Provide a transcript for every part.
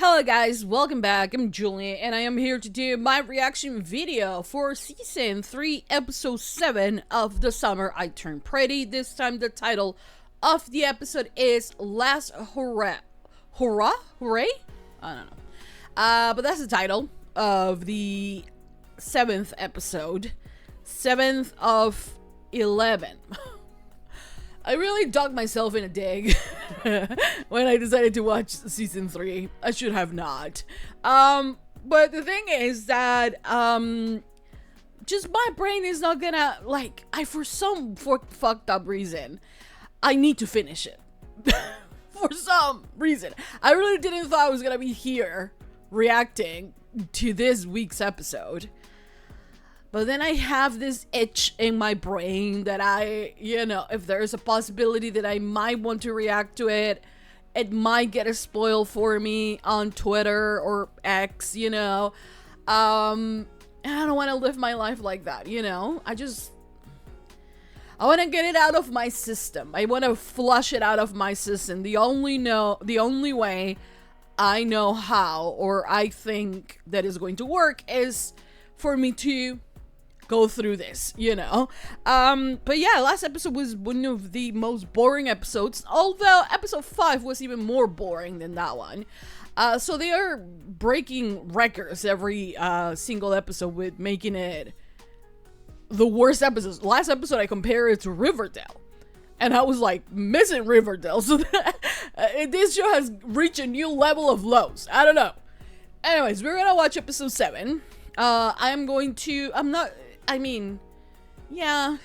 Hello guys, welcome back. I'm Julie and I am here to do my reaction video for season 3 episode 7 of The Summer I Turned Pretty. This time the title of the episode is Last Hurrah. Hurrah? Hooray? I don't know. But that's the title of the 7th episode. 7th of 11. I really dug myself in a dig when I decided to watch season 3. I should have not. But the thing is that just my brain is not gonna, like, for some fucked up reason, I need to finish it. For some reason. I really didn't thought I was gonna be here reacting to this week's episode. But then I have this itch in my brain that if there's a possibility that I might want to react to it, it might get a spoil for me on Twitter or X, and I don't want to live my life like that, I want to get it out of my system. I want to flush it out of my system. The only way I know how, or I think that is going to work, is for me to go through this, but yeah, last episode was one of the most boring episodes, although episode 5 was even more boring than that one. So they are breaking records every single episode with making it the worst episodes. Last episode I compared it to Riverdale, and I was like missing Riverdale, so this show has reached a new level of lows. I don't know. Anyways, we're gonna watch episode 7.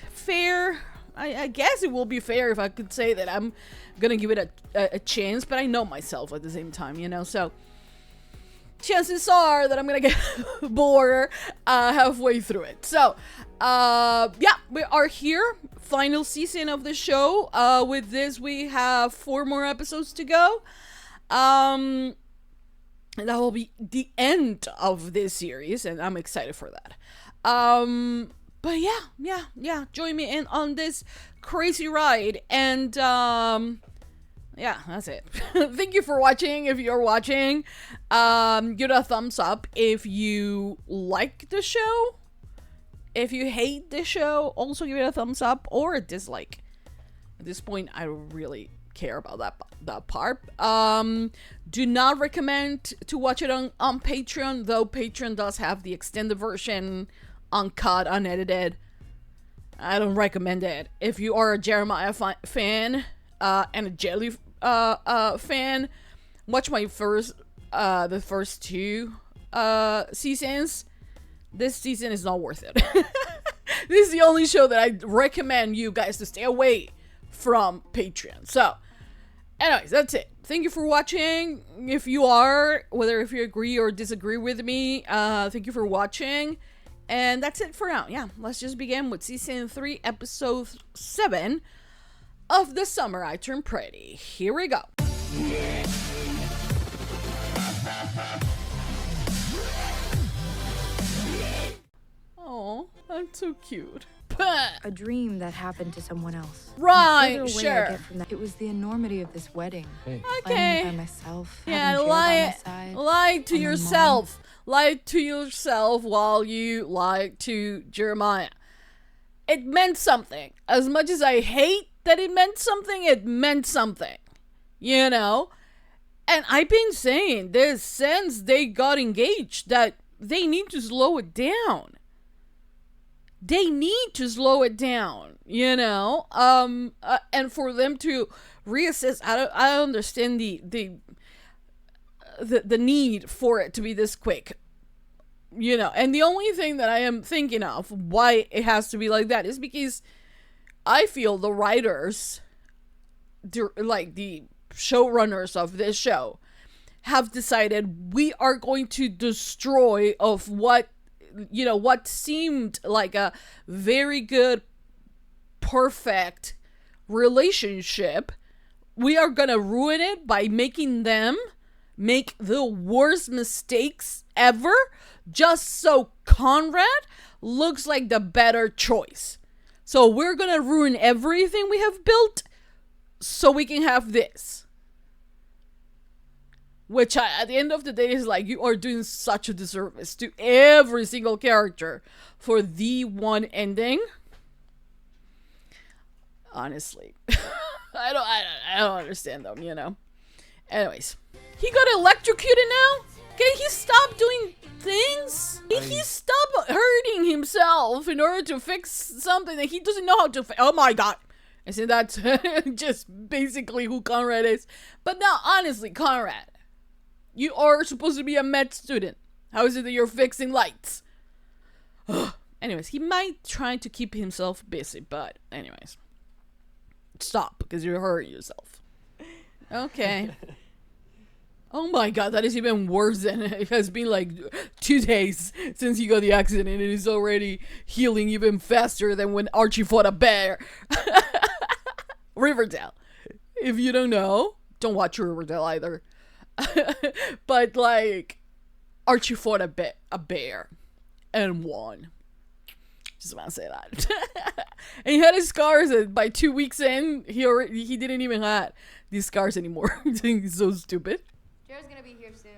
Fair. I guess it will be fair if I could say that I'm gonna give it a chance, but I know myself at the same time, so chances are that I'm gonna get bored halfway through it. So, yeah, we are here. Final season of the show. With this, we have 4 more episodes to go. And that will be the end of this series, and I'm excited for that. But yeah, join me in on this crazy ride, and yeah, that's it. Thank you for watching. If you're watching, give it a thumbs up if you like the show. If you hate the show, also give it a thumbs up or a dislike. At this point, I don't really care about that part. Do not recommend to watch it on Patreon, though Patreon does have the extended version, uncut, unedited. I don't recommend it. If you are a Jeremiah fan and a Jelly fan, watch the first 2 seasons. This season is not worth it. This is the only show that I recommend you guys to stay away from Patreon. So, anyways, that's it. Thank you for watching. If you agree or disagree with me, thank you for watching. And that's it for now. Yeah, let's just begin with season 3, episode 7 of The Summer I Turned Pretty. Here we go. Oh, that's so cute. A dream that happened to someone else. Right, sure. It was the enormity of this wedding. Okay. By myself. Yeah, lie to yourself. Lie to yourself while you lie to Jeremiah. It meant something. As much as I hate that it meant something, And I've been saying this since they got engaged, that they need to slow it down. And for them to reassess. I understand the need for it to be this quick, and the only thing that I am thinking of why it has to be like that is because I feel the writers, like the showrunners of this show, have decided we are going to destroy of what seemed like a very good, perfect relationship. We are gonna ruin it by making them make the worst mistakes ever, just so Conrad looks like the better choice. So we're gonna ruin everything we have built so we can have this. Which at the end of the day is like, you are doing such a disservice to every single character for the one ending. Honestly. I don't understand them, you know. Anyways. He got electrocuted now? Can he stop doing things? Can he stop hurting himself in order to fix something that he doesn't know how to fix? Oh my god. Isn't that just basically who Conrad is? But now, honestly, Conrad, you are supposed to be a med student. How is it that you're fixing lights? Anyways, he might try to keep himself busy, but anyways. Stop, because you're hurting yourself. Okay. Oh my god, that is even worse than it has been like 2 days since he got the accident and it is already healing even faster than when Archie fought a bear. Riverdale. If you don't know, don't watch Riverdale either. But like, Archie fought a bear and won. Just want to say that. And he had his scars, and by 2 weeks in, he didn't even have these scars anymore. He's so stupid. Jared's gonna be here soon.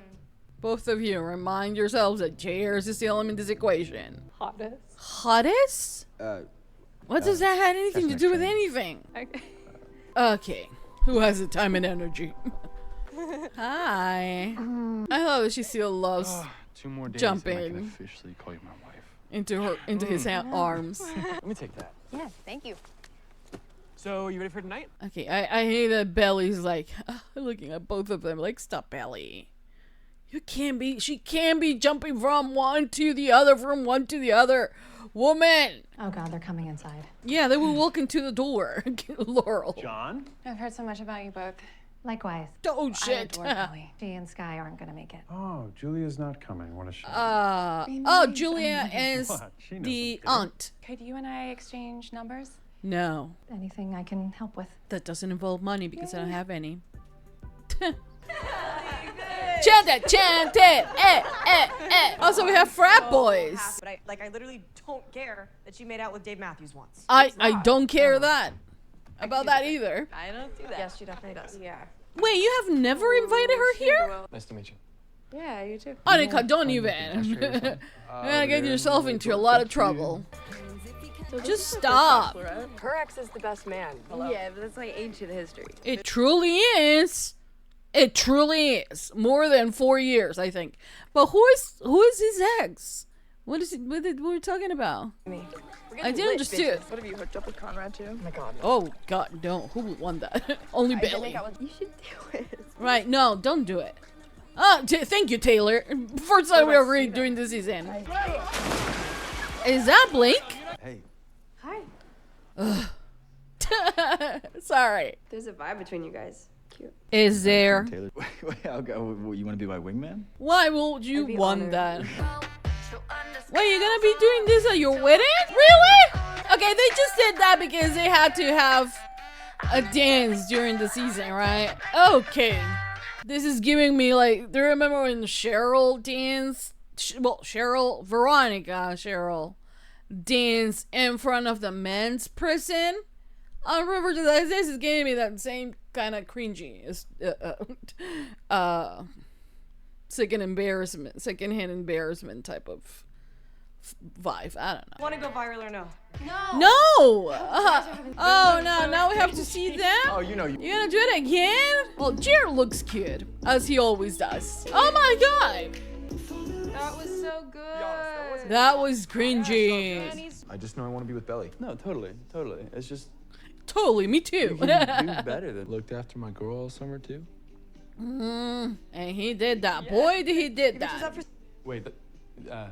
Both of you, remind yourselves that Jere is still in this equation. Hottest. Hottest? What does that have anything to do with anything? Okay. Okay. Who has the time and energy? Hi. I love that she still loves 2 more days jumping and I can officially call you my wife. into his arms. Let me take that. Yeah, thank you. So, you ready for tonight? Okay, I hate that Belly's like looking at both of them like, stop, Belly. She can't be jumping from one to the other. Woman! Oh god, they're coming inside. Yeah, they will walk into the door. Laurel. John? I've heard so much about you both. Likewise. Oh, I shit. adore Belly. She and Sky aren't gonna make it. Oh, Julia's not coming. What a shame. Julia is What? She knows the I'm aunt. Could you and I exchange numbers? No, Anything I can help with? that doesn't involve money because I don't have any. Chant it! Also, we have frat boys. But I literally don't care that she made out with Dave Matthews once. I don't care about that either. I don't do that. Yes, she definitely does. Yeah. Wait, you have never invited her here? Nice to meet you. Yeah, you too. Annika, don't even. You're gonna get yourself into a lot of trouble. So just stop. Her ex is the best man. Hello. Yeah, but that's like ancient history. It truly is. It truly is. More than 4 years, I think. But who is his ex? What is it? What are we talking about? Me. I didn't understand. What have you hooked up with Conrad too? Oh my god. Oh god, no. Who would want that? Only Bailey. You should do it. Right, no, don't do it. Thank you, Taylor. First time we agreed during the season. Is that Blake? Hey. Hi. Sorry. There's a vibe between you guys. Cute. Is there? Taylor, wait, I'll go. You want to be my wingman? Why would you I'd be want honored. that? Wait, you're gonna be doing this at your wedding? Really? Okay, they just did that because they had to have a dance during the season, right? Okay. This is giving me like, do you remember when Cheryl danced? Cheryl danced in front of the men's prison on Riverdale. This is giving me that same kind of cringy, secondhand embarrassment type of vibe. I don't know. Want to go viral or no? No! Oh no, now we have to see them? Oh, you know. You're gonna do it again? Well, Jere looks cute, as he always does. Oh my god! That was so good. That was cringy. I just know I want to be with Belly. No, totally. It's just Totally, me too. you can do better than Looked after my girl all summer too. And he did that. Boy, did he did that. Wait, never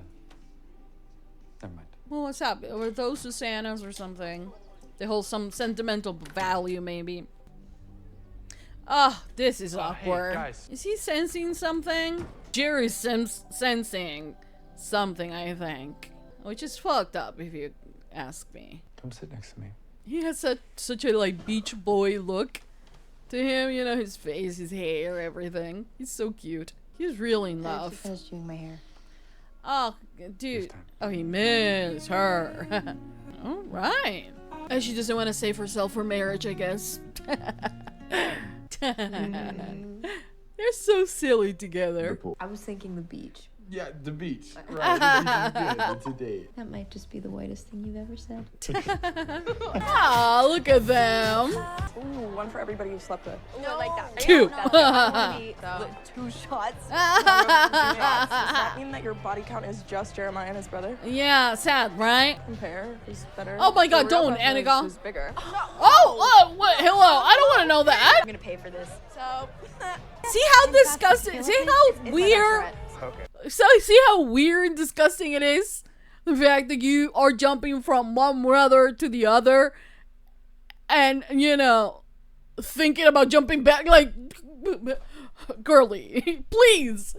mind. Well, what's up? Were those Susanna's or something? They hold some sentimental value, maybe. Oh, this is awkward. Hey, guys. Is he sensing something? Jerry's sensing something, I think. Which is fucked up, if you ask me. Come sit next to me. He has such a, like, beach boy look to him. You know, his face, his hair, everything. He's so cute. He's really in love. Finished doing my hair. Oh, dude. Oh, he missed her. All right. And she doesn't want to save herself for marriage, I guess. They're so silly together. I was thinking the beach. Yeah, the beach. Right. The beach is good. It's a date. That might just be the whitest thing you've ever said. Ah, look at them. Ooh, one for everybody you slept with. No, like that. Two. Two shots. Does that mean that your body count is just Jeremiah and his brother? Yeah, sad, right? Compare who's better. Oh my God, The real don't, question is Annika. Who's bigger? Oh, what? Hello, I don't want to know that. I'm gonna pay for this. So, See how disgusting, see how weird, see how weird and disgusting it is? The fact that you are jumping from one brother to the other and, you know, thinking about jumping back, like, girly, please.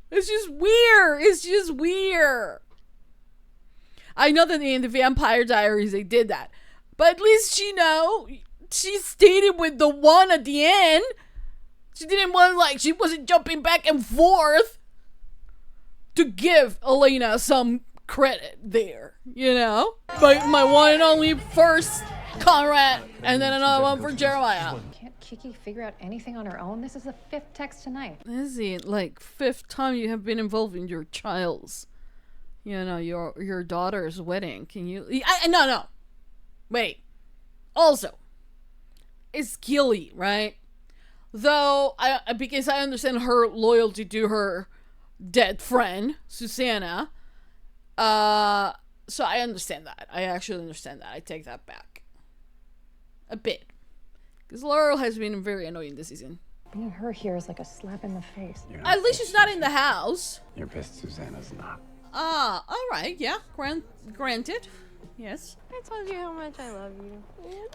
It's just weird. It's just weird. I know that in the Vampire Diaries they did that. But at least, you know, she stayed with the one at the end. She didn't want, like, she wasn't jumping back and forth to give Elena some credit there, you know? My one and only first Conrad, and then another one for Jeremiah. Can't Kiki figure out anything on her own? This is the 5th text tonight. This is the, like, 5th time you have been involved in your child's, you know, your daughter's wedding. Can you... No. Wait. Also, it's Gilly, right? Though, because I understand her loyalty to her dead friend, Susanna. So I understand that. I actually understand that. I take that back. A bit. Because Laurel has been very annoying this season. Being her here is like a slap in the face. At least she's not in the house. You're pissed Susanna's not. Alright, yeah. Granted. Yes. I told you how much I love you.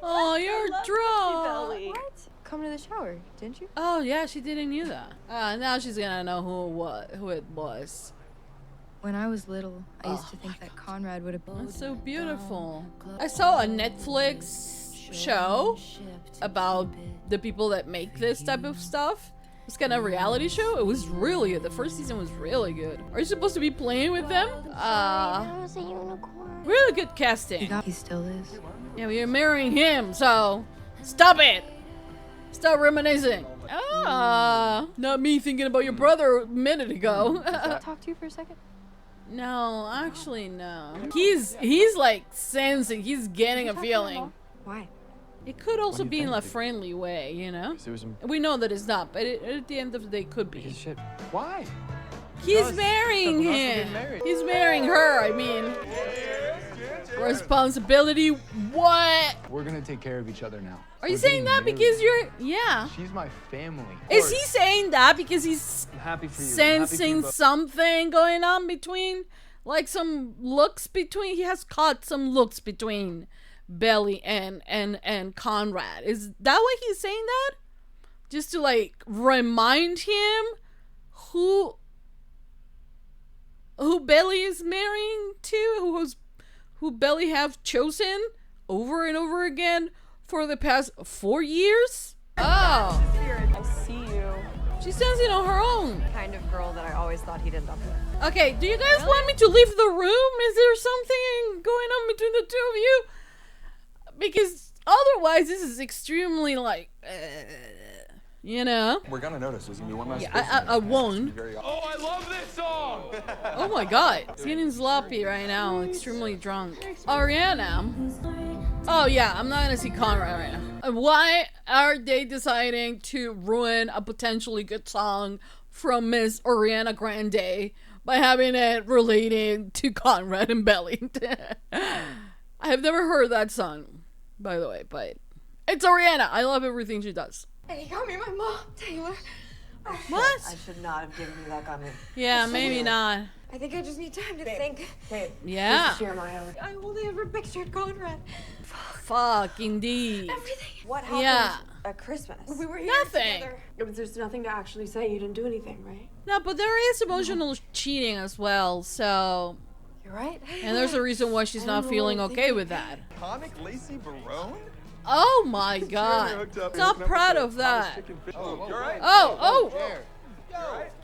Oh, you're drunk. What? Come to the shower, didn't you? Oh, yeah, she didn't knew that. Now she's gonna know who it was. When I was little, I used to think that Conrad would have. That's so beautiful. I saw a Netflix show about the people that make this type of stuff. It's kind of a reality show. It was really good. The first season was really good. Are you supposed to be playing with them? Really good casting. He still is. Yeah, we are marrying him, so stop it. Stop reminiscing. Not me thinking about your brother a minute ago. Talk to you for a second. No, actually no. He's like sensing, he's getting a feeling. Why? It could also be in a friendly way, you know? We know that it's not, but at the end of the day, it could be. Shit. Why? He's marrying him. He's marrying her, I mean. Responsibility, what? We're gonna take care of each other now. Are you saying that because you're, yeah. She's my family. Is he saying that because he's I'm happy for you. sensing something going on between, like some looks between, he has caught some looks between Belly and Conrad. Is that why he's saying that? Just to like remind him who Belly is marrying to, who Belly have chosen over and over again for the past 4 years? Oh. I see you. She's dancing on her own. Kind of girl that I always thought he'd end up with. Okay, do you guys want me to leave the room? Is there something going on between the two of you? Because otherwise this is extremely like, you know? We're gonna notice. There's gonna be one last. Yeah, I won't. Oh, I love this song! Oh my god. He's getting sloppy right now, extremely drunk. Ariana. Oh yeah, I'm not gonna see Conrad right now. Why are they deciding to ruin a potentially good song from Miss Ariana Grande by having it related to Conrad and Belly? I have never heard that song, by the way, but it's Ariana. I love everything she does. Hey, got me my mom, Taylor. What? I should not have given you that comment. Yeah, maybe not. I think I just need time to think. Yeah. Jeremiah. I only ever pictured Conrad. Fuck, indeed. Everything. What happened Yeah. at Christmas? We were here Nothing. together. There's nothing to actually say. You didn't do anything, right? No, but there is emotional cheating as well, so... You're right. And there's a reason why she's not feeling okay with that. Comic Lacey Barone? Oh my god. Not proud of that. Oh, you're right. Oh.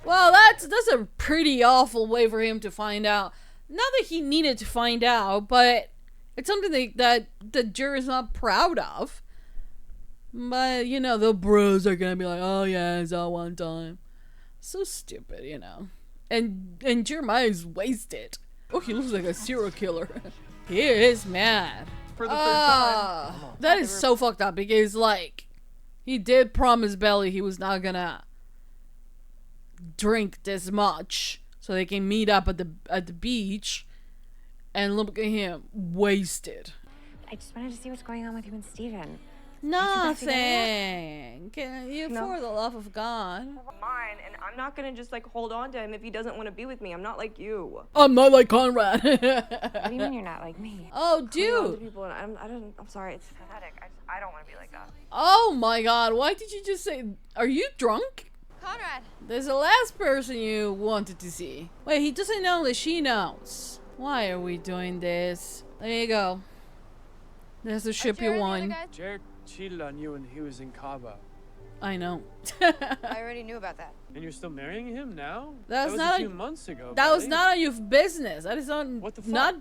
Well, that's a pretty awful way for him to find out. Not that he needed to find out, but it's something that Jere is not proud of. But, you know, the bros are gonna be like, oh yeah, it's all one time. So stupid, you know. And Jeremiah's wasted. Oh, he looks like a serial killer. He is mad. For the third time. That is so fucked up because, like, he did promise Belly he was not gonna drink this much so they can meet up at the beach, and look at him, wasted. I just wanted to see what's going on with you and Steven. Nothing. Can you, No. for the love of God. Mine, and I'm not gonna just like hold on to him if he doesn't want to be with me. I'm not like you. I'm not like Conrad. What do you mean you're not like me? Oh, Hold on to dude. people, and I'm sorry, it's pathetic. I don't want to be like that. Oh my God. Why did you just say? Are you drunk? Conrad. There's the last person you wanted to see. Wait, he doesn't know that she knows. Why are we doing this? There you go. There's the ship you won. Jere cheated on you when he was in Cabo. I know. I already knew about that. And you're still marrying him now? That was not a few months ago. That was buddy. none of your business. That is not. What the fuck? Not.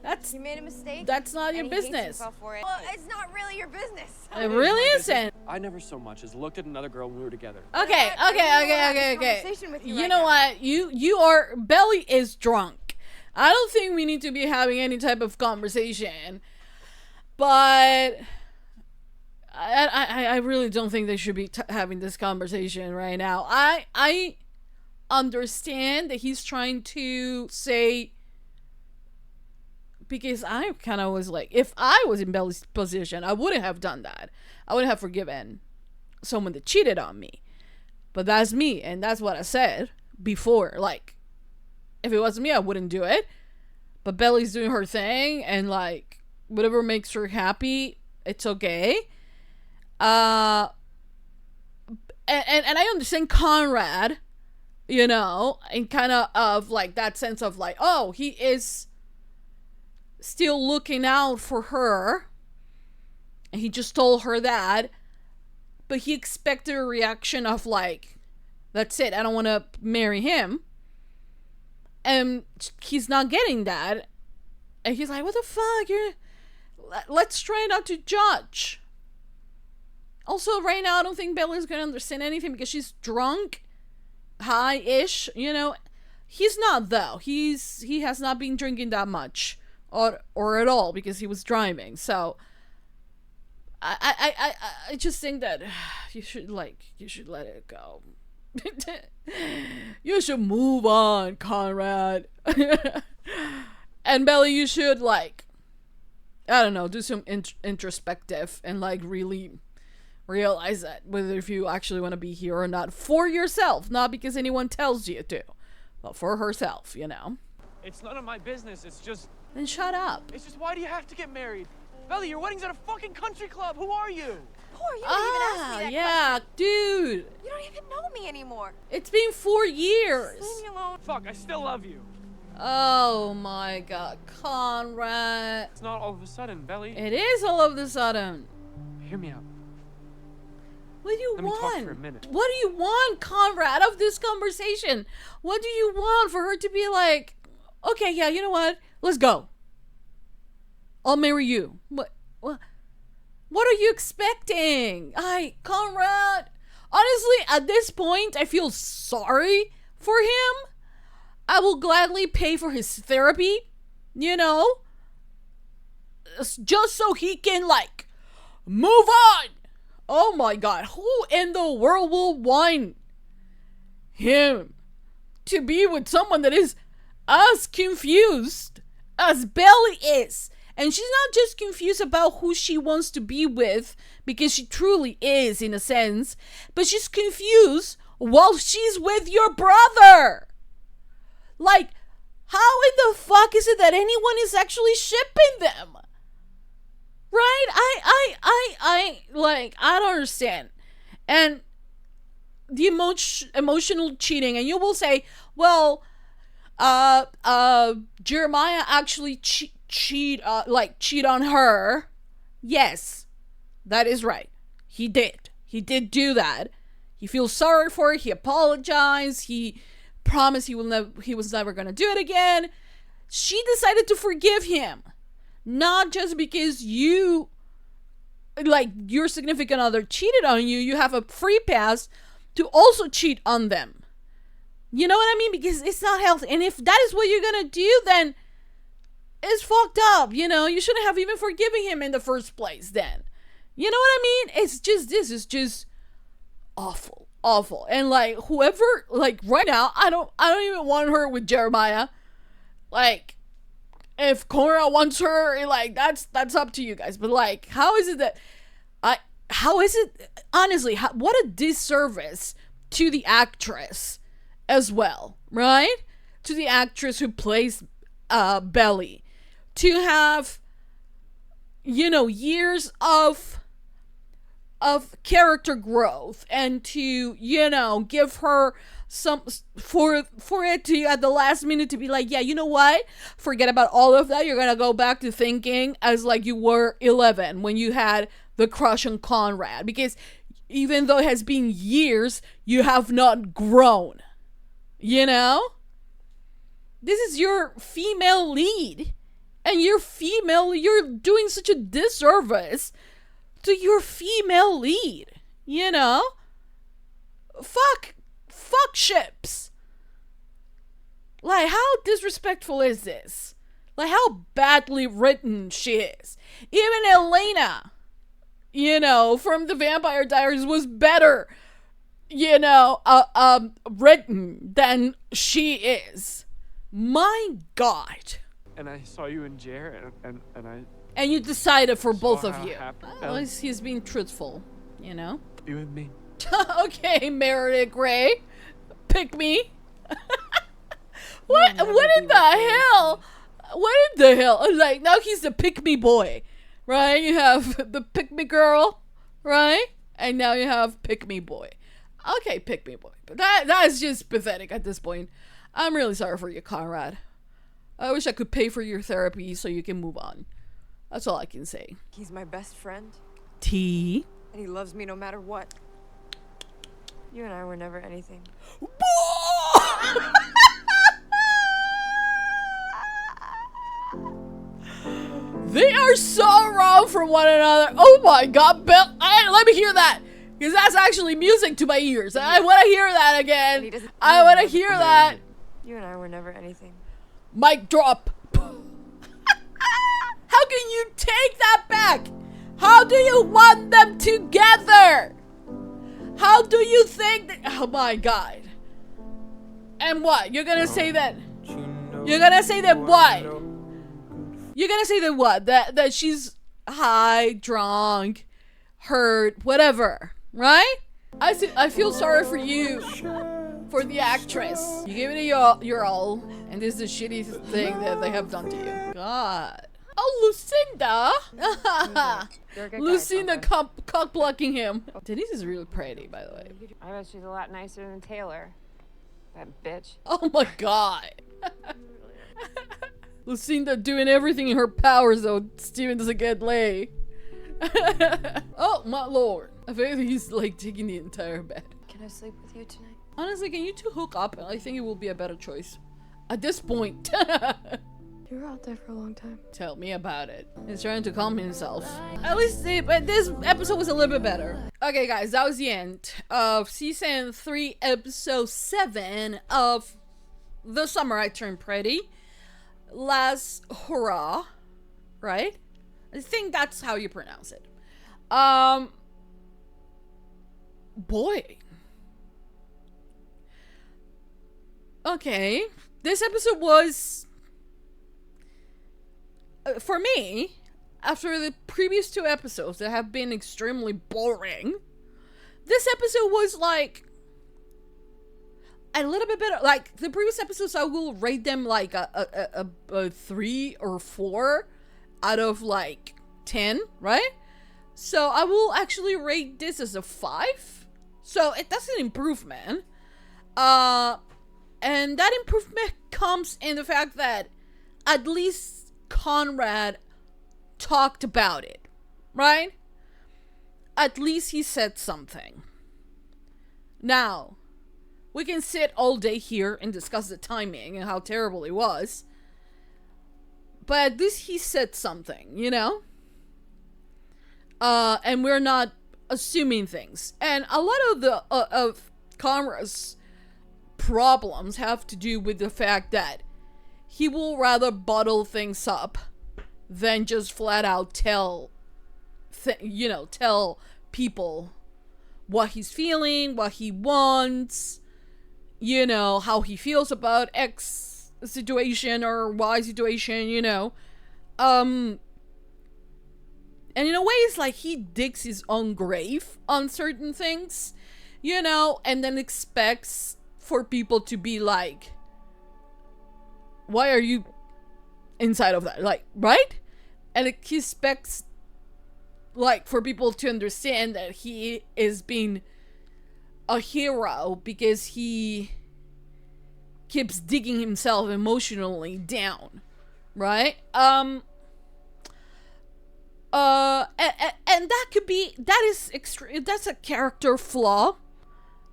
That's. You made a mistake. That's not your and he hates business. himself for it. Well, it's not really your business. It really isn't. I never so much as looked at another girl when we were together. Okay. Conversation with you You right know now. what? You are. Belly is drunk. I don't think we need to be having any type of conversation. But I really don't think they should be having this conversation right now. I understand that he's trying to say, because I kind of was like, if I was in Belly's position, I wouldn't have done that. I would have forgiven someone that cheated on me. But that's me, and that's what I said before. Like, if it was me, I wouldn't do it. But Belly's doing her thing, and like, whatever makes her happy, it's okay. And I understand Conrad, you know, and kind of like that sense of like, oh, he is still looking out for her, and he just told her that, but he expected a reaction of like, that's it, I don't want to marry him, and he's not getting that, and he's like, what the fuck, let's try not to judge. Also, right now, I don't think Bella's gonna understand anything because she's drunk, high-ish, you know. He's not, though. He has not been drinking that much, or at all, because he was driving. So, I just think that you should let it go. You should move on, Conrad. And Bella, you should, like, I don't know, do some introspective and, like, really realize that whether if you actually want to be here or not for yourself, not because anyone tells you to, but for herself, you know. It's none of my business. It's just. Then shut up. It's just, why do you have to get married? Belly, your wedding's at a fucking country club. Who are you? Who are you to even ask me that yeah, question? dude. You don't even know me anymore. It's been 4 years. Leave me alone. Fuck, I still love you. Oh my God, Conrad. It's not all of a sudden, Belly. It is all of a sudden. Hear me out. What do you Let me want? talk for a minute. What do you want, Conrad, out of this conversation? What do you want for her to be like, okay, yeah, you know what? Let's go. I'll marry you. What are you expecting? Conrad, honestly, at this point, I feel sorry for him. I will gladly pay for his therapy, you know, just so he can, like, move on. Oh my God, who in the world will want him to be with someone that is as confused as Belly is? And she's not just confused about who she wants to be with, because she truly is in a sense, but she's confused while she's with your brother. Like, how in the fuck is it that anyone is actually shipping them? Right? I don't understand. And the emotional cheating, and you will say, well, Jeremiah actually cheat on her. Yes, that is right. He did do that. He feels sorry for her. He apologized. He promised he was never going to do it again. She decided to forgive him. Not just because you like your significant other cheated on you, you have a free pass to also cheat on them. You know what I mean? Because it's not healthy. And if that is what you're gonna do, then it's fucked up. You know, you shouldn't have even forgiven him in the first place then. You know what I mean? It's just, this is just awful. Awful. And like, whoever, like right now, I don't even want her with Jeremiah. Like, if Conrad wants her, like, that's up to you guys. But like, how is it that honestly, what a disservice to the actress as well, right? To the actress who plays Belly, to have, you know, years of character growth, and to, you know, give her some, for it to at the last minute to be like, yeah, you know what, forget about all of that, you're gonna go back to thinking as like you were 11 when you had the crush on Conrad, because even though it has been years, you have not grown. You know? This is your female lead. And you're doing such a disservice to your female lead. You know? Fuck ships. Like, how disrespectful is this? Like, how badly written she is. Even Elena, you know, from the Vampire Diaries was better, you know, written than she is. My God. And I saw you and Jere, and And you decided for both of you. happy At least he's being truthful, you know? you and me. Okay, Meredith Grey. Pick me. What in the hell? What in the hell? Like, now he's the pick me boy, right? You have the pick me girl, right? And now you have pick me boy. Okay, pick me boy. But that is just pathetic at this point. I'm really sorry for you, Conrad. I wish I could pay for your therapy so you can move on. That's all I can say. He's my best friend, T. and he loves me no matter what. You and I were never anything. They are so wrong for one another. Oh my God, Bill. Let me hear that. Because that's actually music to my ears. I want to hear that again. I want to hear that. You and I were never anything. Mic drop. How can you take that back? How do you want them together? How do you think that? Oh my God. And what? You're gonna say that? You're gonna say that what? You're gonna say that what? That she's high, drunk, hurt, whatever, right? I feel sorry for you, for the actress. You gave it your all, and this is the shitty thing that they have done to you. God. Oh, Lucinda! Lucinda cock blocking him. Denise is really pretty, by the way. I bet she's a lot nicer than Taylor. That bitch. Oh my God. Lucinda doing everything in her power so Steven doesn't get laid. Oh my Lord. I think he's like taking the entire bed. Can I sleep with you tonight? Honestly, can you two hook up? I think it will be a better choice. At this point. You were out there for a long time. Tell me about it. He's trying to calm himself. At least but this episode was a little bit better. Okay, guys, that was the end of season 3, episode 7 of The Summer I Turned Pretty. Last Hurrah, right? I think that's how you pronounce it. Boy. Okay. This episode was, for me, after the previous 2 episodes that have been extremely boring, this episode was like a little bit better. Like the previous episodes, I will rate them like a 3 or 4 out of like 10, right? So I will actually rate this as a 5. So that's an improvement. And that improvement comes in the fact that at least Conrad talked about it, right? At least he said something. Now, we can sit all day here and discuss the timing and how terrible it was. But at least he said something, you know? and we're not assuming things. And a lot of the of Conrad's problems have to do with the fact that he will rather bottle things up than just flat out tell people what he's feeling, what he wants, how he feels about X situation or Y situation, and in a way it's like he digs his own grave on certain things, and then expects for people to be like, why are you inside of that, like, right? And he expects like for people to understand that he is being a hero because he keeps digging himself emotionally down, right? And that's a character flaw.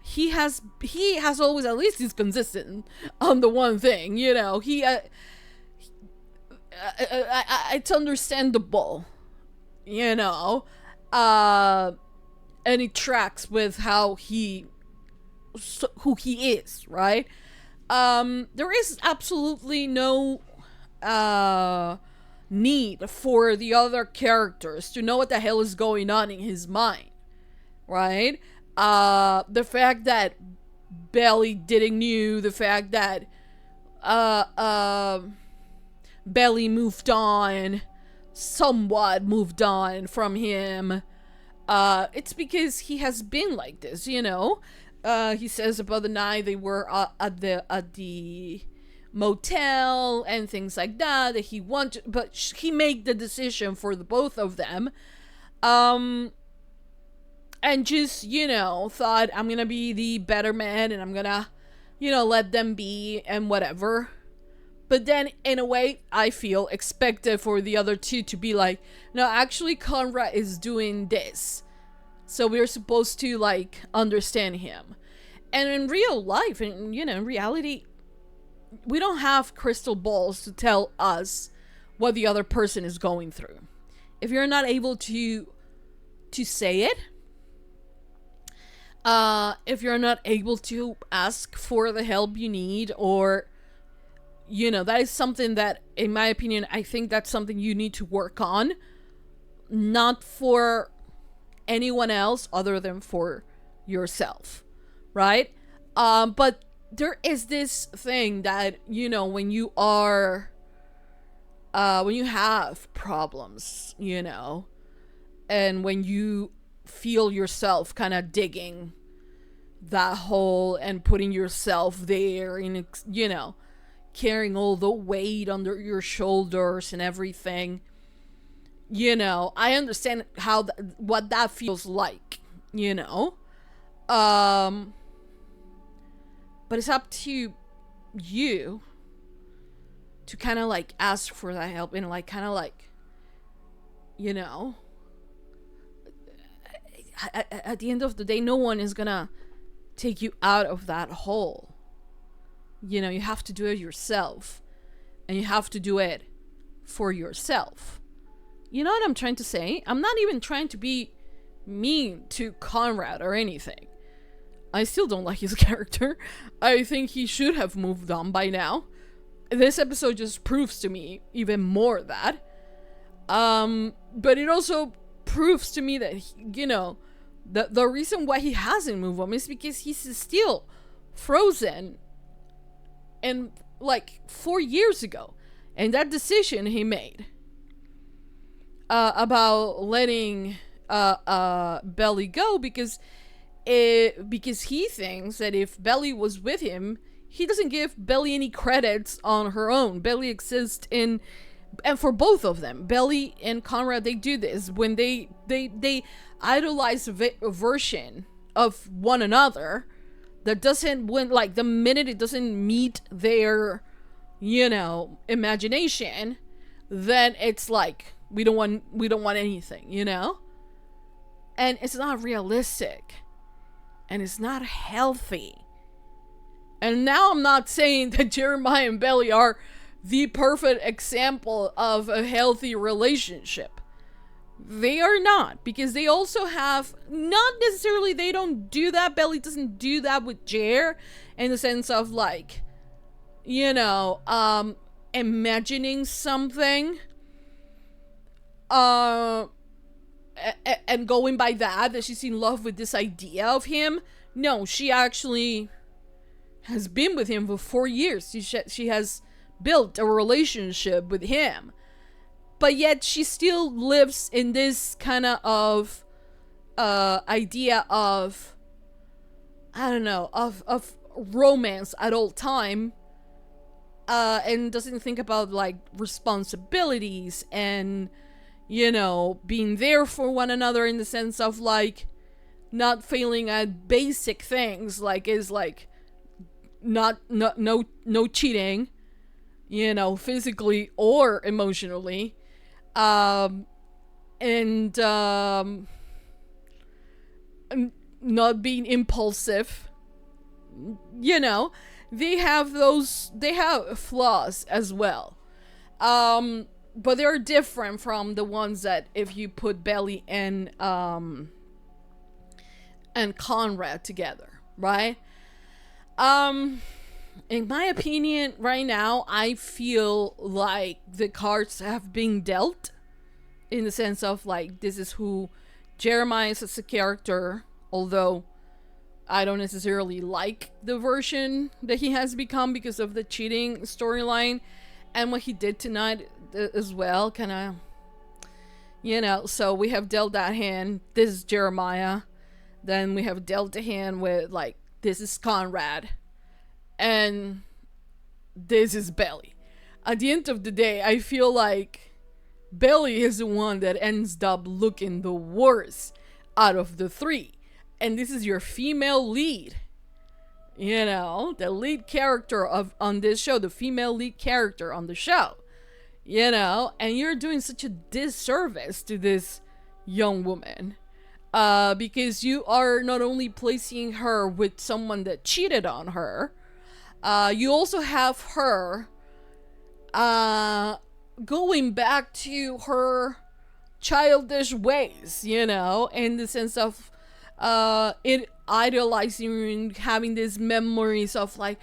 He has always, at least he's consistent on the one thing, it's understandable, and it tracks with who he is, right? There is absolutely no need for the other characters to know what the hell is going on in his mind, right? The fact that Belly didn't knew, the fact that Belly somewhat moved on from him, it's because he has been like this, he says about the night they were at the motel and things like that he wanted, but he made the decision for the both of them, and just thought, I'm gonna be the better man and I'm gonna let them be and whatever. But then, in a way, I feel expected for the other two to be like, no, actually, Conrad is doing this. So we're supposed to, like, understand him. And in real life, and, in reality, we don't have crystal balls to tell us what the other person is going through. If you're not able to say it, if you're not able to ask for the help you need, or that is something that, in my opinion, I think that's something you need to work on. Not for anyone else other than for yourself, right? But there is this thing that, when you have problems, and when you feel yourself kind of digging that hole and putting yourself there in, carrying all the weight under your shoulders and everything, I understand what that feels like, but it's up to you to kind of like ask for that help and like kind of like, at the end of the day, no one is gonna take you out of that hole. You have to do it yourself, and you have to do it for yourself. You know what I'm trying to say? I'm not even trying to be mean to Conrad or anything. I still don't like his character. I think he should have moved on by now. This episode just proves to me even more that. But it also proves to me that, the reason why he hasn't moved on is because he's still frozen and like 4 years ago, and that decision he made about letting Belly go because he thinks that if Belly was with him, he doesn't give Belly any credits on her own. Belly exists and for both of them, Belly and Conrad, they do this when they idolize a version of one another that doesn't, when like the minute it doesn't meet their imagination, then it's like we don't want anything, and it's not realistic and it's not healthy. And now I'm not saying that Jeremiah and Belly are the perfect example of a healthy relationship. they are not, because they also have, not necessarily, they don't do that, Belly doesn't do that with Jere, in the sense of like, you know, imagining something, and going by that she's in love with this idea of him. No, she actually has been with him for 4 years. She has built a relationship with him. But yet she still lives in this kind of idea of, I don't know, of romance at all time. And doesn't think about like responsibilities and, you know, being there for one another, in the sense of like not failing at basic things, like is like no cheating, you know, physically or emotionally. And not being impulsive, you know. They have flaws as well, but they're different from the ones that if you put Belly and Conrad together, right? In my opinion, right now, I feel like the cards have been dealt, in the sense of like, this is who Jeremiah is as a character, although I don't necessarily like the version that he has become because of the cheating storyline and what he did tonight as well, kind of, you know. So we have dealt that hand. This is Jeremiah. Then we have dealt the hand with like, this is Conrad. And this is Belly. At the end of the day, I feel like Belly is the one that ends up looking the worst out of the three. And this is your female lead. You know, the lead character on this show, the female lead character on the show. You know, and you're doing such a disservice to this young woman. Because you are not only placing her with someone that cheated on her, you also have her going back to her childish ways, you know, in the sense of it idolizing, having these memories of like,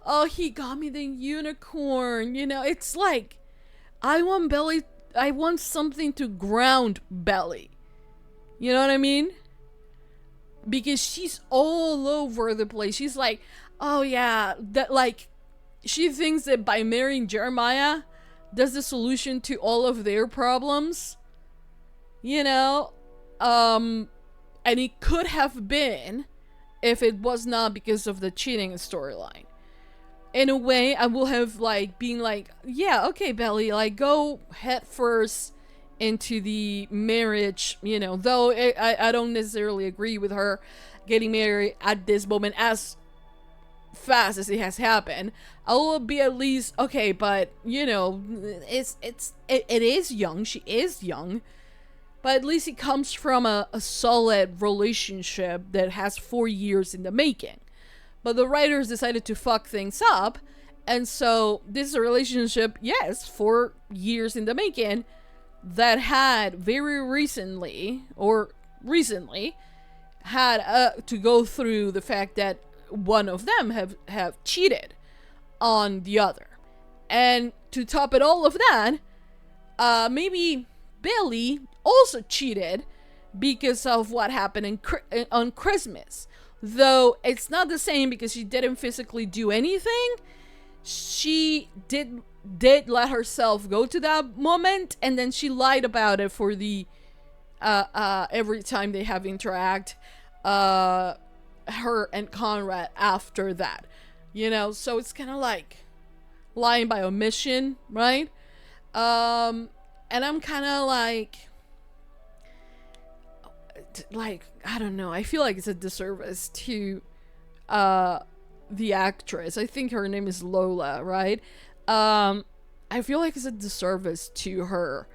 oh, he got me the unicorn, you know. It's like, I want something to ground Belly, you know what I mean? Because she's all over the place. She's like, oh yeah, that, like, she thinks that by marrying Jeremiah, that's the solution to all of their problems, you know. And it could have been if it was not because of the cheating storyline. In a way, I will have like been like, yeah, okay, Belly, like, go head first into the marriage, you know. Though I don't necessarily agree with her getting married at this moment as fast as it has happened. I will be at least okay, but you know, it is young. She is young. But at least it comes from a solid relationship that has 4 years in the making. But the writers decided to fuck things up. And so this is a relationship, yes, 4 years in the making, that had very recently had to go through the fact that one of them have cheated on the other. And to top it all of that, maybe Billy also cheated because of what happened on Christmas. Though it's not the same because she didn't physically do anything. She did let herself go to that moment, and then she lied about it for the every time they have interact, her and Conrad after that, you know. So it's kind of like lying by omission, right? And I'm kind of like I don't know, I feel like it's a disservice to the actress. I think her name is Lola, right? I feel like it's a disservice to her.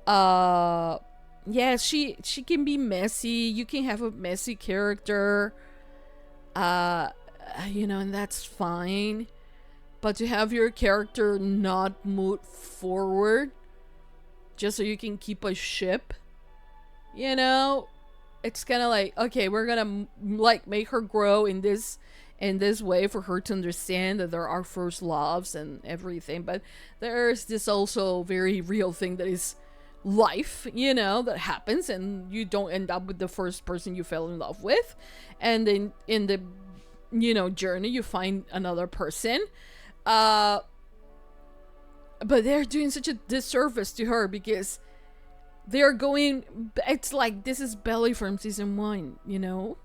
Yeah, she can be messy. You can have a messy character, you know, and that's fine. But to have your character not move forward just so you can keep a ship, you know, it's kind of like, okay, we're gonna like make her grow in this way for her to understand that there are first loves and everything. But there's this also very real thing that is life, you know, that happens, and you don't end up with the first person you fell in love with, and then in the, you know, journey you find another person. But they're doing such a disservice to her because they're going, it's like, this is Belly from season 1, you know,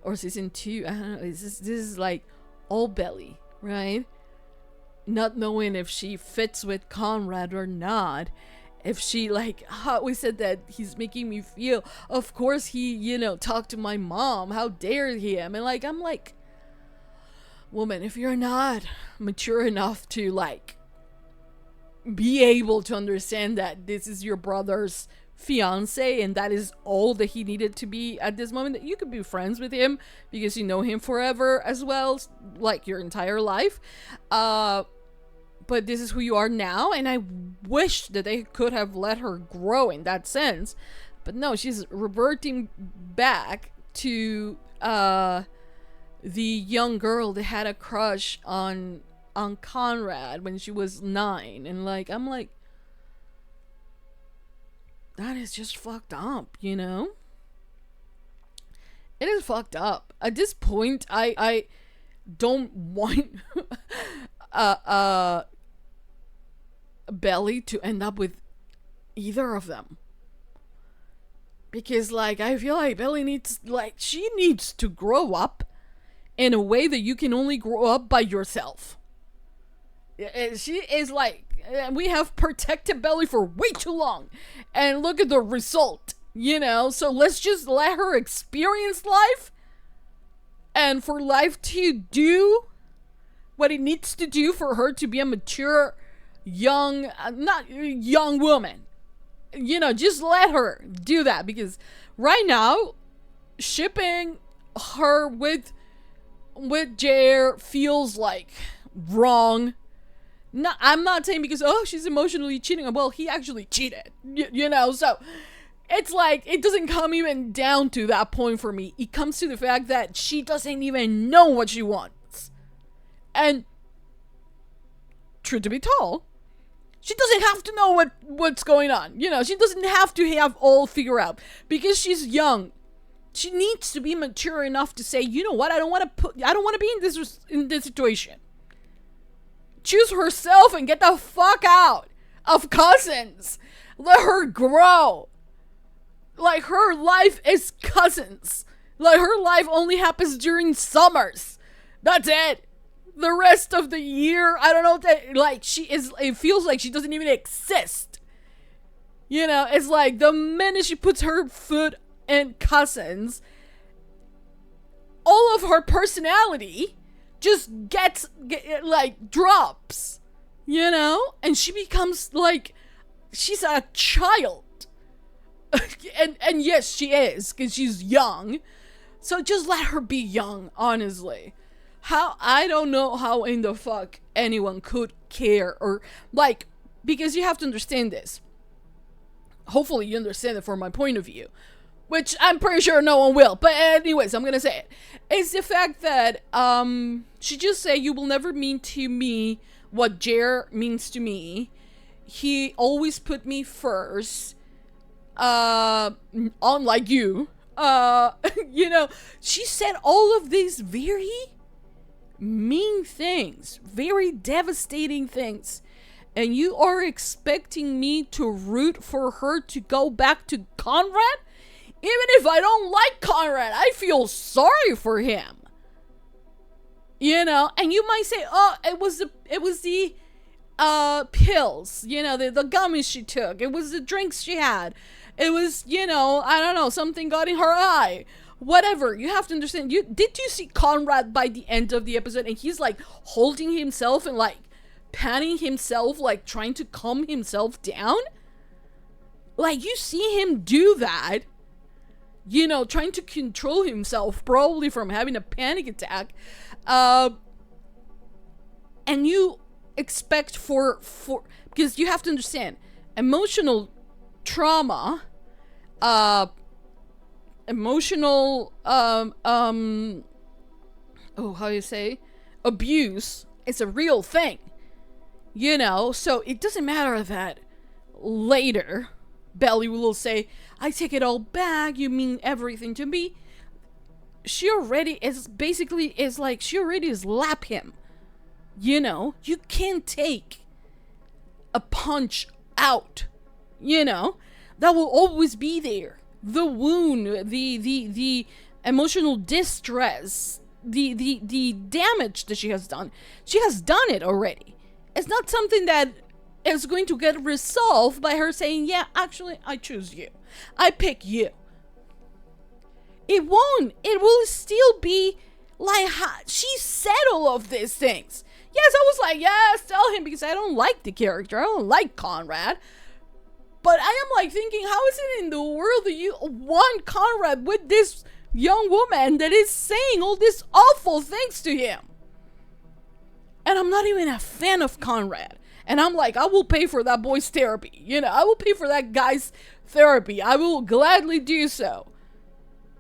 or season 2, I don't know. This is like all Belly, right? Not knowing if she fits with Conrad or not. If she, like, how we said that he's making me feel, of course he, you know, talked to my mom, how dare him. And like, I'm like, woman, if you're not mature enough to like be able to understand that this is your brother's fiance and that is all that he needed to be at this moment, that you could be friends with him because you know him forever as well, like your entire life, but this is who you are now. And I wish that they could have let her grow in that sense, but no, she's reverting back to the young girl that had a crush on Conrad when she was 9. And like, I'm like, that is just fucked up, you know? It is fucked up. At this point, I don't want Belly to end up with either of them. Because like, I feel like Belly needs, like, she needs to grow up in a way that you can only grow up by yourself. She is like, we have protected Belly for way too long, and look at the result, you know? So let's just let her experience life, and for life to do what it needs to do for her to be a mature young, not young woman, you know, just let her do that. Because right now, shipping her with Jere feels like wrong. No, I'm not saying because, oh, she's emotionally cheating. Well, he actually cheated, you know, so it's like, it doesn't come even down to that point for me. It comes to the fact that she doesn't even know what she wants. And truth to be told, she doesn't have to know what's going on. You know, she doesn't have to have all figured out because she's young. She needs to be mature enough to say, you know what, I don't want to be in this situation. Choose herself and get the fuck out of Cousins. Let her grow. Like, her life is Cousins. Like, her life only happens during summers. That's it. The rest of the year, I don't know, like, it feels like she doesn't even exist. You know, it's like the minute she puts her foot in Cousins, all of her personality just drops, you know? And she becomes like, she's a child. and yes, she is, because she's young. So just let her be young, honestly. I don't know how in the fuck anyone could care, or like, because you have to understand this. Hopefully you understand it from my point of view, which I'm pretty sure no one will. But anyways, I'm gonna say it. It's the fact that she just said, you will never mean to me what Jere means to me. He always put me first. Unlike you. You know, she said all of these very mean things, very devastating things. And you are expecting me to root for her to go back to Conrad? Even if I don't like Conrad, I feel sorry for him. You know, and you might say, oh, it was the pills, you know, the gummies she took. It was the drinks she had. It was, you know, I don't know, something got in her eye. Whatever. You have to understand. Did you see Conrad by the end of the episode? And he's like holding himself and like patting himself, like trying to calm himself down. Like, you see him do that. You know, trying to control himself, probably from having a panic attack. And you expect for because you have to understand, emotional trauma emotional how do you say, abuse is a real thing, you know. So it doesn't matter that later Belly will say, I take it all back, you mean everything to me. She already is like she already slap him, you know. You can't take a punch out, you know. That will always be there. The wound, the emotional distress, the damage that she has done it already. It's not something that is going to get resolved by her saying, yeah, actually I choose you, I pick you. It won't. It will still be like she said all of these things. Yes, I was like, yes, tell him, because I don't like the character, I don't like Conrad. But I am like thinking, how is it in the world that you want Conrad with this young woman that is saying all these awful things to him? And I'm not even a fan of Conrad. And I'm like, I will pay for that boy's therapy. You know, I will pay for that guy's therapy. I will gladly do so.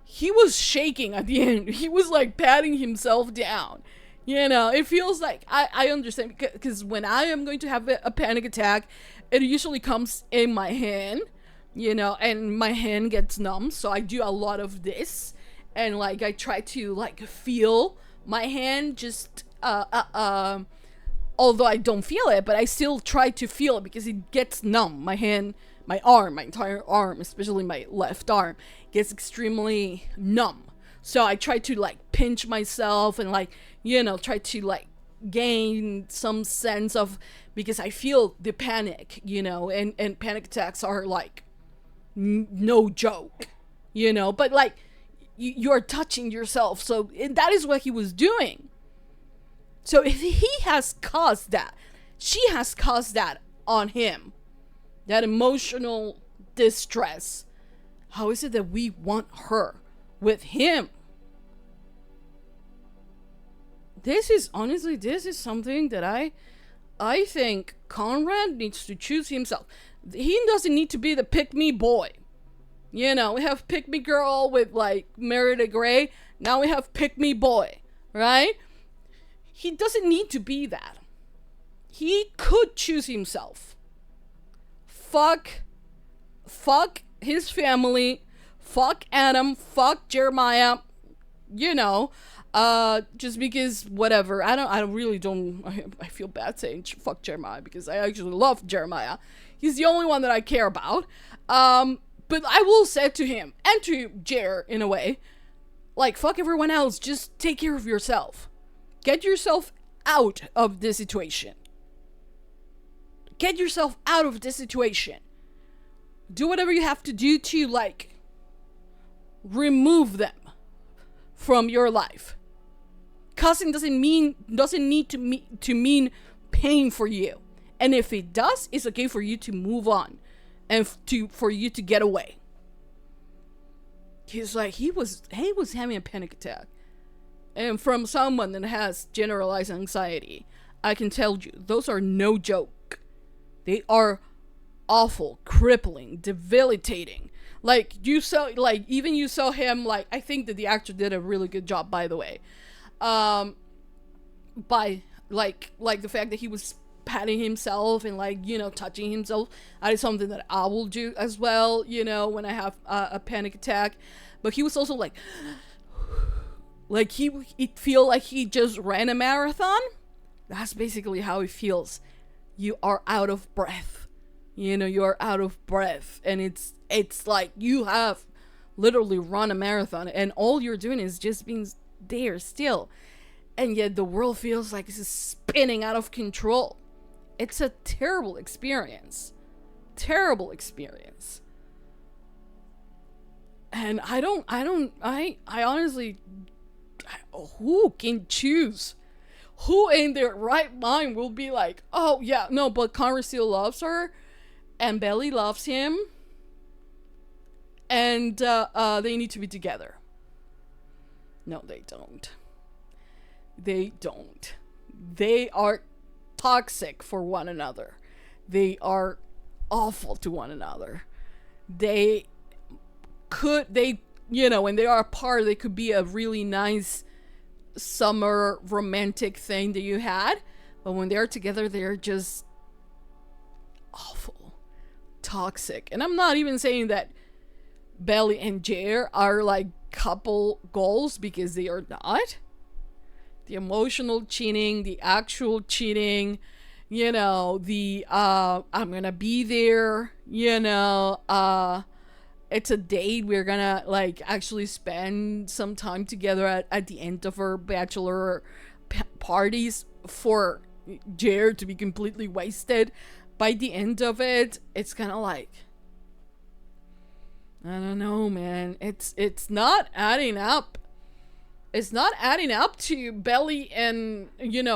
He was shaking at the end. He was like patting himself down. You know, it feels like, I understand, because when I am going to have a panic attack, it usually comes in my hand, you know, and my hand gets numb. So I do a lot of this. And like, I try to like feel my hand just, although I don't feel it, but I still try to feel it because it gets numb. My hand, my arm, my entire arm, especially my left arm, gets extremely numb. So I try to like pinch myself and like, you know, try to like gain some sense of, because I feel the panic, you know, and panic attacks are like no joke, you know, but like you're touching yourself. So that is what he was doing. So if he has caused that, she has caused that on him, that emotional distress, how is it that we want her with him? This is something that I think Conrad needs to choose himself. He doesn't need to be the pick-me boy. You know, we have pick-me girl with like Merida Gray. Now we have pick-me boy, right? He doesn't need to be that. He could choose himself. Fuck his family. Fuck Adam. Fuck Jeremiah. You know, just because whatever. I feel bad saying fuck Jeremiah because I actually love Jeremiah. He's the only one that I care about. But I will say to him and to Jere in a way, like, fuck everyone else. Just take care of yourself. Get yourself out of this situation. Get yourself out of this situation. Do whatever you have to do to, like, remove them from your life. Cussing doesn't need to mean pain for you. And if it does, it's okay for you to move on and for you to get away. He's like, he was having a panic attack. And from someone that has generalized anxiety, I can tell you, those are no joke. They are awful, crippling, debilitating. Like, you saw him, like, I think that the actor did a really good job, by the way. By, like the fact that he was patting himself and, like, you know, touching himself. That is something that I will do as well, you know, when I have a panic attack. But he was also like it feel like he just ran a marathon. That's basically how it feels. You are out of breath. You know, you are out of breath. And it's like you have literally run a marathon and all you're doing is just being there still. And yet the world feels like it's spinning out of control. It's a terrible experience. Terrible experience. And I honestly, who can choose? Who in their right mind will be like, oh yeah, no, but Conrad still loves her, and Belly loves him, and they need to be together. No, they don't. They don't. They are toxic for one another. They are awful to one another. They when they are apart, they could be a really nice summer romantic thing that you had. But when they're together, they're just awful, toxic. And I'm not even saying that Belly and Jere are like couple goals, because they are not. The emotional cheating, the actual cheating, the I'm gonna be there, it's a date, we're gonna like actually spend some time together at the end of our bachelor parties, for Jere to be completely wasted by the end of it. It's kind of like, I don't know, man. It's not adding up. It's not adding up to Belly and,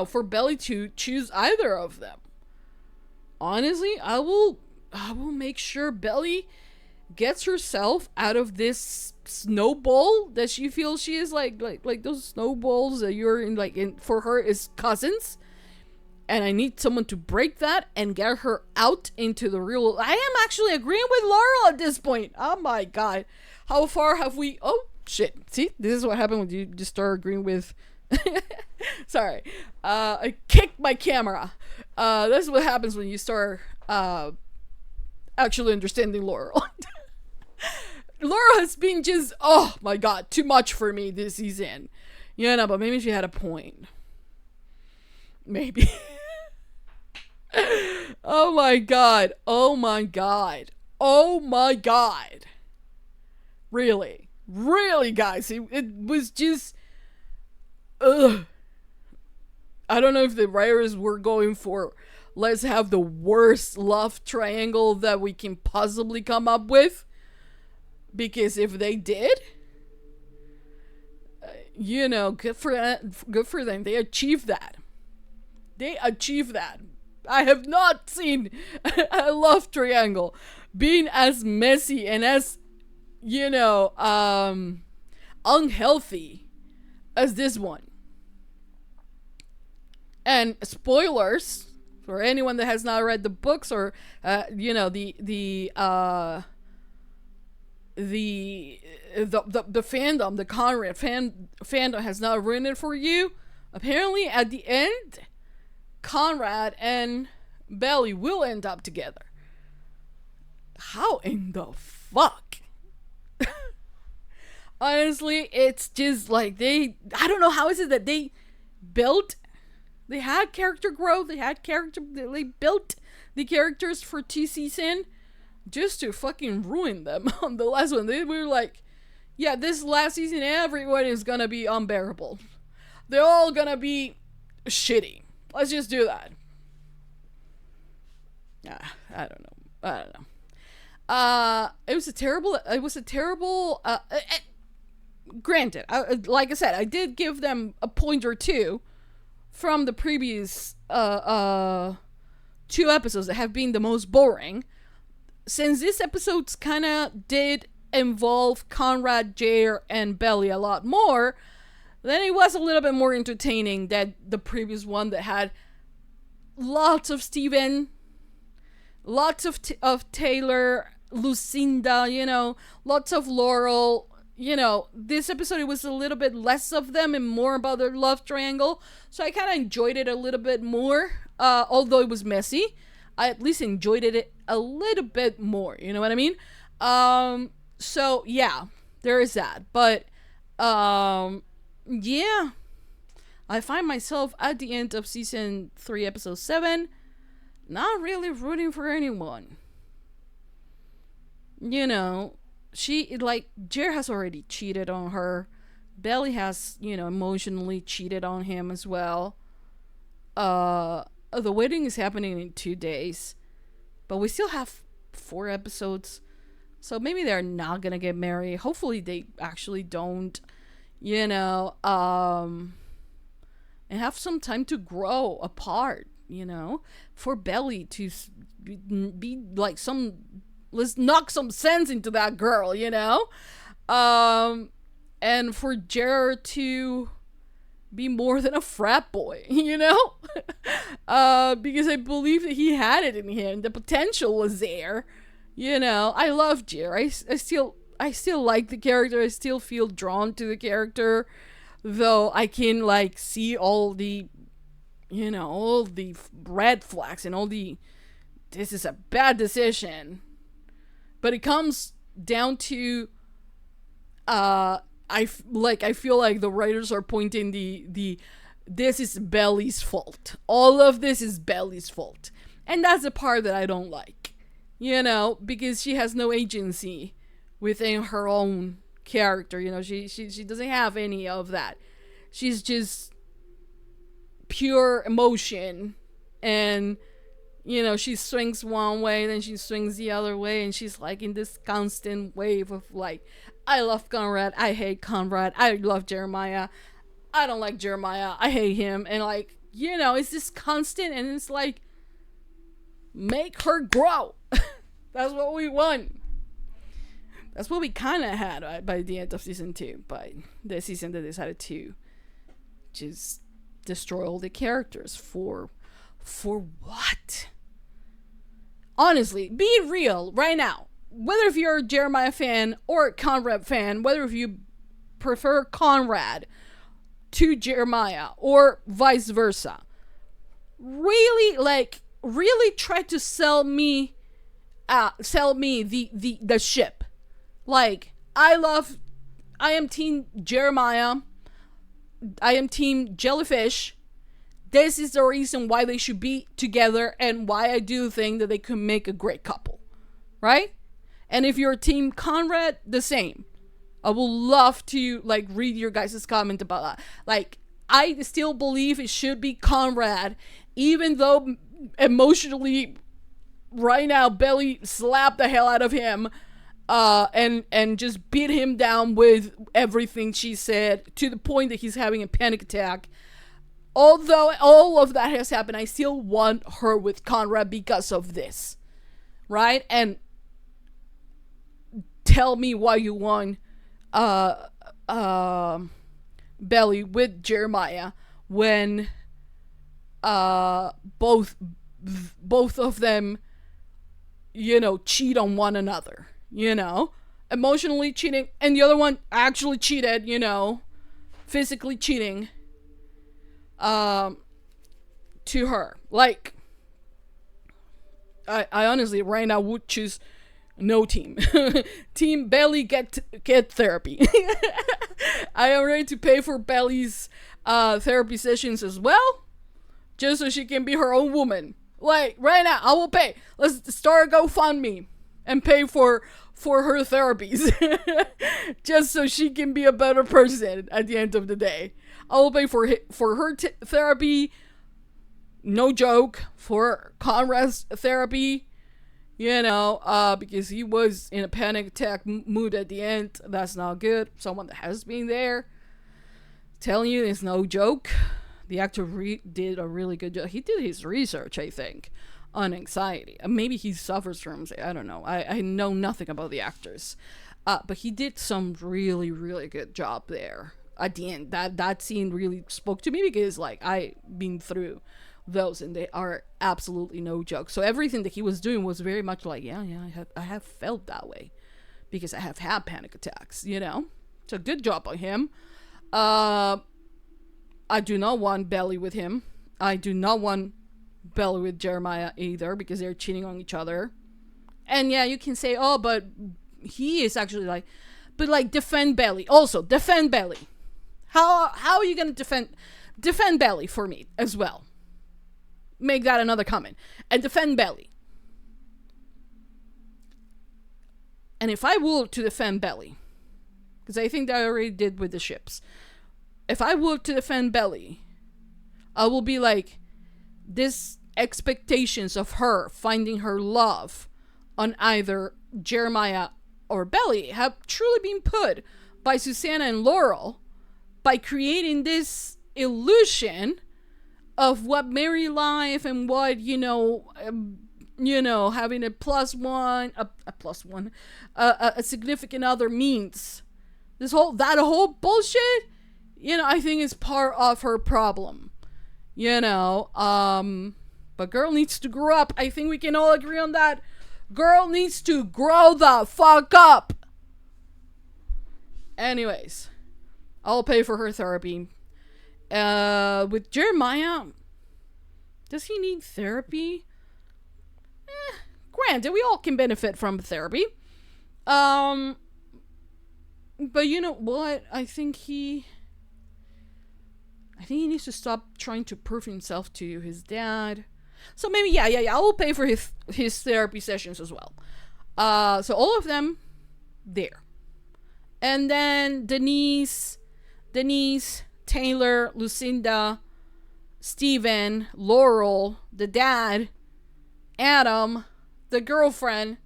for Belly to choose either of them. Honestly, I will make sure Belly gets herself out of this snowball that she feels she is, like those snowballs that you're in, for her is cousins. And I need someone to break that and get her out into the real. I am actually agreeing with Laurel at this point. Oh my god. How far have we? Oh shit. See, this is what happened when you just start agreeing with. Sorry. I kicked my camera. That's what happens when you start actually understanding Laurel. Laurel has been just, oh my god, too much for me this season. But maybe she had a point. Maybe. Oh my god. Oh my god. Oh my god. Really? Really, guys? It was just... Ugh. I don't know if the writers were going for, let's have the worst love triangle that we can possibly come up with. Because if they did... good for them. They achieved that. I have not seen a love triangle being as messy and as, unhealthy as this one. And spoilers for anyone that has not read the books, or the fandom, the Conrad fandom has not written it for you. Apparently, at the end, Conrad and Belly will end up together. How in the fuck? Honestly, it's just like I don't know how is it that they had character growth, they built the characters for 2 seasons just to fucking ruin them on the last one. They were like, yeah, this last season everyone is gonna be unbearable. They're all gonna be shitty. Let's just do that. I don't know. It was a terrible, granted, like I said, I did give them a point or two from the previous, 2 episodes that have been the most boring. Since this episode's kinda did involve Conrad, Jere, and Belly a lot more, then it was a little bit more entertaining than the previous one that had lots of Steven, lots of Taylor, Lucinda, lots of Laurel. This episode, it was a little bit less of them and more about their love triangle. So I kind of enjoyed it a little bit more. Although it was messy, I at least enjoyed it a little bit more. You know what I mean? So yeah, there is that. But, yeah, I find myself at the end of season 3, episode 7, not really rooting for anyone. Jere has already cheated on her. Belly has, emotionally cheated on him as well. The wedding is happening in 2 days, but we still have 4 episodes. So maybe they're not gonna get married. Hopefully they actually don't. And have some time to grow apart, for Belly to be like let's knock some sense into that girl, and for Jere to be more than a frat boy, because I believe that he had it in him. The potential was there, I love Jere. still like the character. I still feel drawn to the character, though I can like see all the, you know, all the red flags and all the, this is a bad decision. But it comes down to, I feel like the writers are pointing this is Belly's fault. All of this is Belly's fault. And that's the part that I don't like. You know, because she has no agency within her own character. You know, she doesn't have any of that. She's just pure emotion. And, you know, she swings one way, then she swings the other way. And she's like in this constant wave of like, I love Conrad, I hate Conrad, I love Jeremiah, I don't like Jeremiah, I hate him. And like, you know, it's this constant, and it's like, make her grow. That's what we want. That's what we kind of had by the end of season 2. But the season they decided to just destroy all the characters for what? Honestly, be real right now. Whether if you're a Jeremiah fan or a Conrad fan, whether if you prefer Conrad to Jeremiah or vice versa, really try to sell me the ship. Like, I am team Jeremiah, I am team Jellyfish. This is the reason why they should be together and why I do think that they could make a great couple, right? And if you're team Conrad, the same. I would love to like read your guys' comment about that. Like, I still believe it should be Conrad, even though emotionally right now Belly slapped the hell out of him and just beat him down with everything she said, to the point that he's having a panic attack. Although all of that has happened, I still want her with Conrad because of this, right? And tell me why you want Belly with Jeremiah when both of them, you know, cheat on one another, you know, emotionally cheating, and the other one actually cheated, you know, physically cheating to her. Like, I honestly right now would choose no team. Team Belly, get therapy. I am ready to pay for Belly's therapy sessions as well, just so she can be her own woman. Like, right now, I will pay. Let's start a GoFundMe and pay for her therapies. Just so she can be a better person at the end of the day. I will pay for her therapy. No joke. For Conrad's therapy. You know, because he was in a panic attack mood at the end. That's not good. Someone that has been there. Telling you, it's no joke. The actor did a really good job. He did his research, I think, on anxiety. Maybe he suffers from, I don't know. I know nothing about the actors. But he did some really, really good job there. At the end, that scene really spoke to me because, like, I've been through those and they are absolutely no joke. So everything that he was doing was very much like, yeah, I have felt that way because I have had panic attacks, you know? So good job on him. I do not want Belly with him. I do not want Belly with Jeremiah either because they're cheating on each other. And yeah, you can say, oh, but he is actually like, but like defend Belly. Also, defend Belly. How are you going to defend Belly for me as well? Make that another comment. And defend Belly. And if I were to defend Belly, because I think that I already did with the ships. If I were to defend Belly, I will be like, this expectations of her finding her love on either Jeremiah or Belly have truly been put by Susanna and Laurel by creating this illusion of what married life and what, you know, having a significant other means. That whole bullshit, you know, I think is part of her problem. You know, but girl needs to grow up. I think we can all agree on that. Girl needs to grow the fuck up. Anyways, I'll pay for her therapy. With Jeremiah, does he need therapy? Granted, we all can benefit from therapy. But you know what? I think he needs to stop trying to prove himself to his dad. So maybe, yeah, I will pay for his therapy sessions as well. So all of them there. And then Denise, Taylor, Lucinda, Steven, Laurel, the dad, Adam, the girlfriend,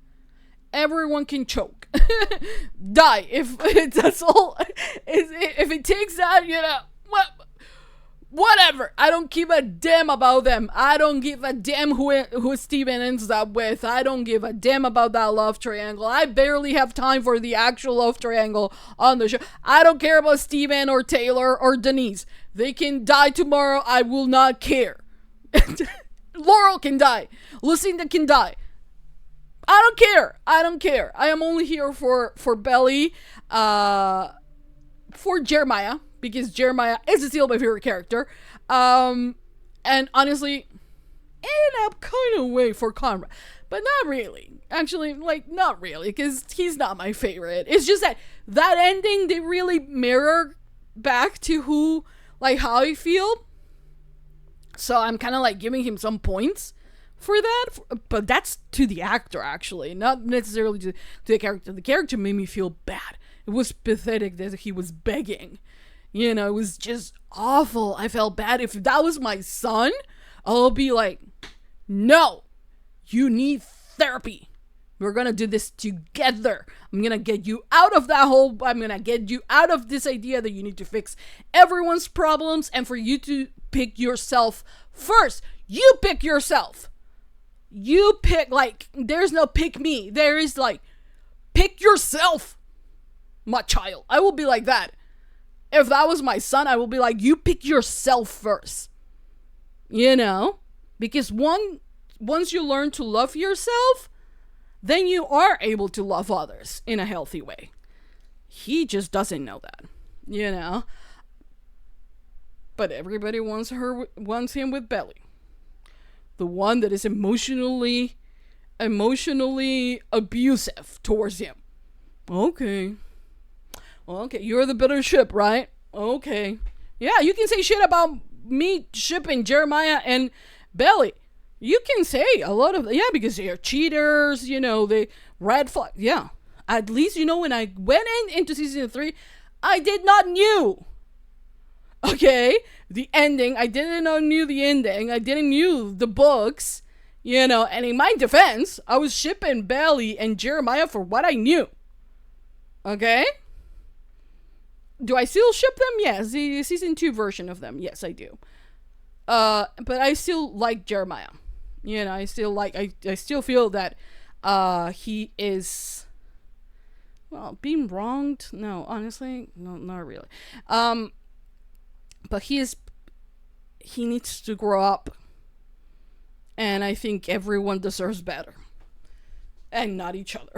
everyone can choke. Die. If that's all, if it takes that, you know, whatever. I don't give a damn about them. I don't give a damn who Steven ends up with. I don't give a damn about that love triangle. I barely have time for the actual love triangle on the show. I don't care about Steven or Taylor or Denise. They can die tomorrow. I will not care. Laurel can die. Lucinda can die. I don't care. I am only here for Belly, for Jeremiah, because Jeremiah is still my favorite character. And honestly, in a kind of way for Conrad. But not really. Actually, like, not really, because he's not my favorite. It's just that ending, they really mirror back to how I feel. So I'm kind of like giving him some points for that. But that's to the actor, actually. Not necessarily to the character. The character made me feel bad. It was pathetic that he was begging. You know, it was just awful. I felt bad. If that was my son, I'll be like, no, you need therapy. We're gonna do this together. I'm gonna get you out of that hole. I'm gonna get you out of this idea that you need to fix everyone's problems and for you to pick yourself first. You pick yourself. You pick, like, there's no pick me. There is, like, pick yourself, my child. I will be like that. If that was my son, I will be like, you pick yourself first. You know? Because once you learn to love yourself, then you are able to love others in a healthy way. He just doesn't know that. You know? But everybody wants him with Belly. The one that is emotionally abusive towards him. Okay, you're the better ship, right? Okay. Yeah, you can say shit about me shipping Jeremiah and Belly. You can say a lot of, yeah, because they're cheaters, you know, they red flag. Yeah. At least, you know, when I went into season 3, I did not knew. Okay? The ending. I didn't know the ending. I didn't knew the books. You know, and in my defense, I was shipping Belly and Jeremiah for what I knew. Okay? Do I still ship them? Yes. The season 2 version of them. Yes, I do. But I still like Jeremiah. You know, I still feel that he is, well, being wronged. No, honestly, no, not really. But he needs to grow up. And I think everyone deserves better. And not each other.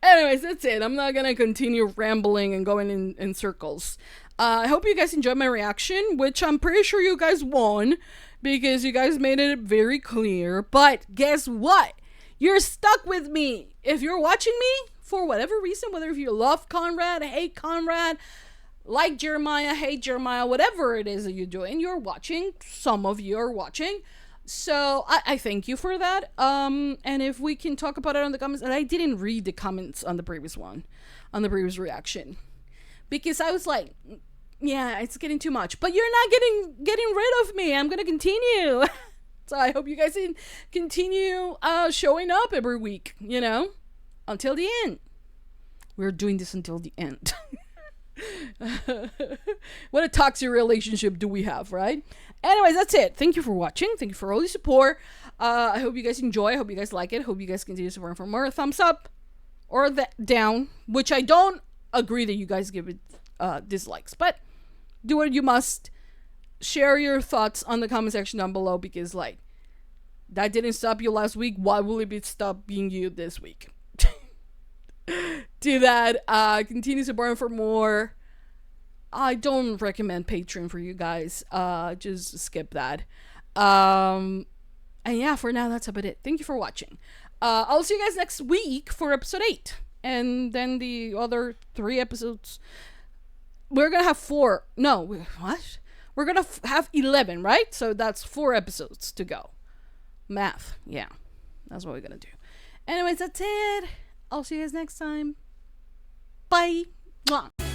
Anyways, that's it. I'm not gonna continue rambling and going in circles. I hope you guys enjoyed my reaction, which I'm pretty sure you guys won, because you guys made it very clear. But guess what? You're stuck with me. If you're watching me, for whatever reason, whether if you love Conrad, hate Conrad, like Jeremiah, hate Jeremiah, whatever it is that you're doing, you're watching. Some of you are watching. So I thank you for that. And if we can talk about it on the comments, and I didn't read the comments on the previous one, on the previous reaction, because I was like, yeah, it's getting too much. But you're not getting rid of me. I'm gonna continue. So I hope you guys can continue showing up every week. You know, until the end. We're doing this until the end. What a toxic relationship do we have, right? Anyways, that's it. Thank you for watching. Thank you for all the support. I hope you guys enjoy. I hope you guys like it. Hope you guys continue supporting for more. Thumbs up or down, which I don't agree that you guys give it dislikes, but do what you must. Share your thoughts on the comment section down below, because like, that didn't stop you last week. Why will it be stopping you this week? do that. Continue supporting for more. I don't recommend Patreon for you guys. Just skip that. And yeah, for now, that's about it. Thank you for watching. I'll see you guys next week for episode 8. And then the other 3 episodes. We're gonna have 4. No, what? We're gonna have 11, right? So that's 4 episodes to go. Math. Yeah. That's what we're gonna do. Anyways, that's it. I'll see you guys next time. Bye. Mwah.